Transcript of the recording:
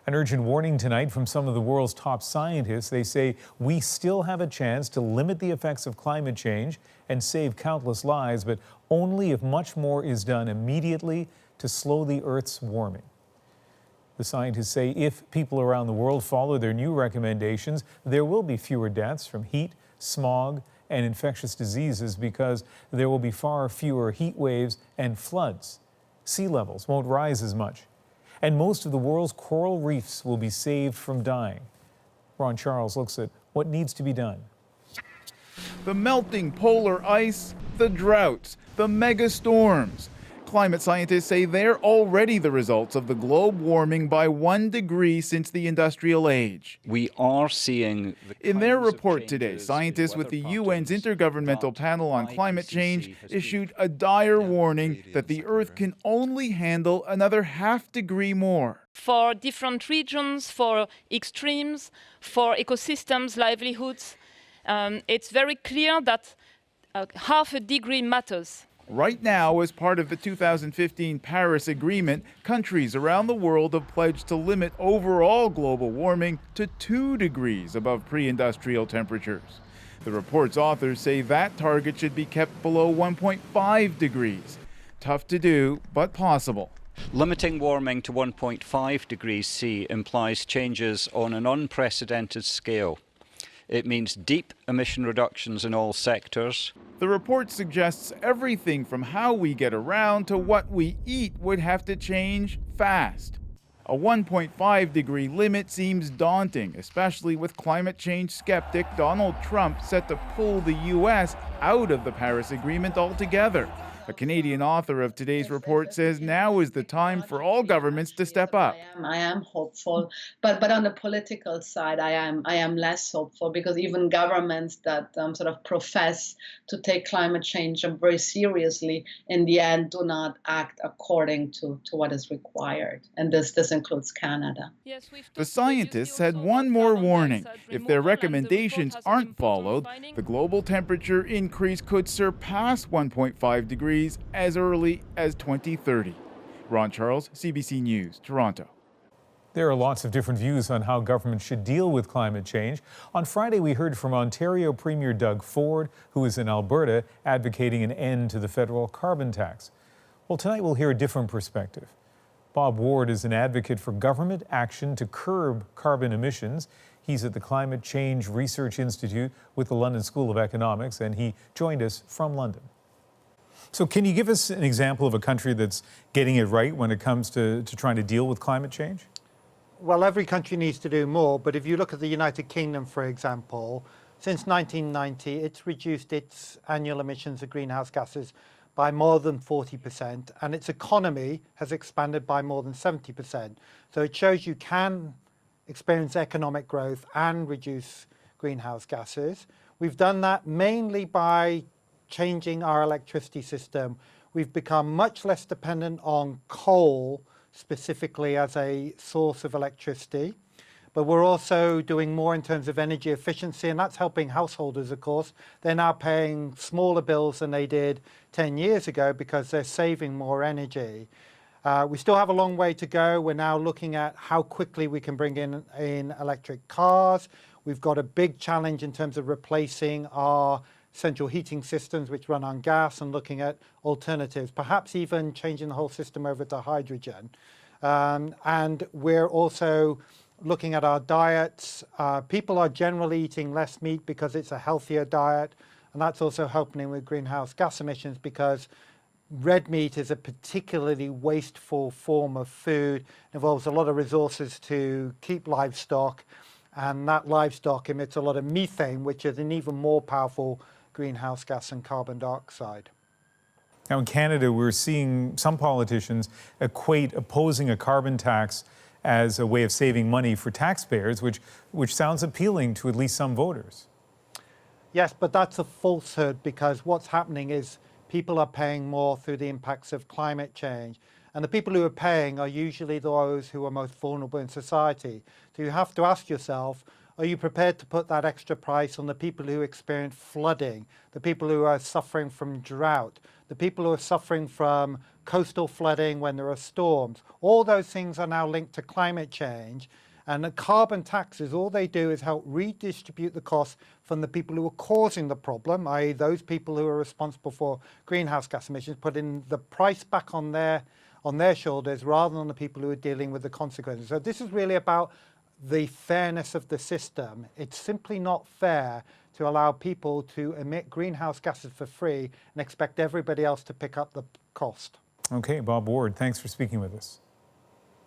An urgent warning tonight from some of the world's top scientists. They say we still have a chance to limit the effects of climate change and save countless lives, but only if much more is done immediately to slow the Earth's warming. The scientists say if people around the world follow their new recommendations, there will be fewer deaths from heat, smog, and infectious diseases because there will be far fewer heat waves and floods. Sea levels won't rise as much. And most of the world's coral reefs will be saved from dying. Ron Charles looks at what needs to be done. The melting polar ice, the droughts, the mega storms. Climate scientists say they're already the results of the globe warming by 1 degree since the industrial age. We are seeing in their report today, scientists with the UN's Intergovernmental Panel on Climate Change issued a dire warning that the Earth can only handle another ½ degree more. For different regions, for extremes, for ecosystems, livelihoods, it's very clear that ½ degree matters. Right now, as part of the 2015 Paris Agreement, countries around the world have pledged to limit overall global warming to 2 degrees above pre-industrial temperatures. The report's authors say that target should be kept below 1.5 degrees. Tough to do, but possible. Limiting warming to 1.5 degrees C implies changes on an unprecedented scale. It means deep emission reductions in all sectors. The report suggests everything from how we get around to what we eat would have to change fast. A 1.5 degree limit seems daunting, especially with climate change skeptic Donald Trump set to pull the U.S. out of the Paris Agreement altogether. A Canadian author of today's report says now is the time for all governments to step up. I am hopeful, but on the political side, I am less hopeful because even governments that sort of profess to take climate change very seriously, in the end, do not act according to what is required, and this includes Canada. The scientists had one more warning. If their recommendations aren't followed, the global temperature increase could surpass 1.5 degrees as early as 2030. Ron Charles, CBC News, Toronto. There are lots of different views on how government should deal with climate change. On Friday, we heard from Ontario Premier Doug Ford, who is in Alberta, advocating an end to the federal carbon tax. Well, tonight we'll hear a different perspective. Bob Ward is an advocate for government action to curb carbon emissions. He's at the Climate Change Research Institute with the London School of Economics, and he joined us from London. So can you give us an example of a country that's getting it right when it comes to trying to deal with climate change? Well, every country needs to do more, but if you look at the United Kingdom, for example, since 1990, it's reduced its annual emissions of greenhouse gases by more than 40%, and its economy has expanded by more than 70%. So it shows you can experience economic growth and reduce greenhouse gases. We've done that mainly by changing our electricity system. We've become much less dependent on coal, specifically as a source of electricity. But we're also doing more in terms of energy efficiency, and that's helping householders, of course. They're now paying smaller bills than they did 10 years ago because they're saving more energy. We still have a long way to go. We're now looking at how quickly we can bring in electric cars. We've got a big challenge in terms of replacing our central heating systems which run on gas and looking at alternatives, perhaps even changing the whole system over to hydrogen. And we're also looking at our diets. People are generally eating less meat because it's a healthier diet, and that's also helping with greenhouse gas emissions because red meat is a particularly wasteful form of food. It involves a lot of resources to keep livestock, and that livestock emits a lot of methane, which is an even more powerful greenhouse gas and carbon dioxide. Now in Canada, we're seeing some politicians equate opposing a carbon tax as a way of saving money for taxpayers, which sounds appealing to at least some voters. Yes, but that's a falsehood because what's happening is people are paying more through the impacts of climate change. And the people who are paying are usually those who are most vulnerable in society. So you have to ask yourself, are you prepared to put that extra price on the people who experience flooding, the people who are suffering from drought, the people who are suffering from coastal flooding, when there are storms. All those things are now linked to climate change. And the carbon taxes, all they do is help redistribute the costs from the people who are causing the problem, i.e. those people who are responsible for greenhouse gas emissions, putting the price back on their shoulders rather than the people who are dealing with the consequences. So this is really about the fairness of the system. It's simply not fair to allow people to emit greenhouse gases for free and expect everybody else to pick up the cost. Okay, Bob Ward, thanks for speaking with us.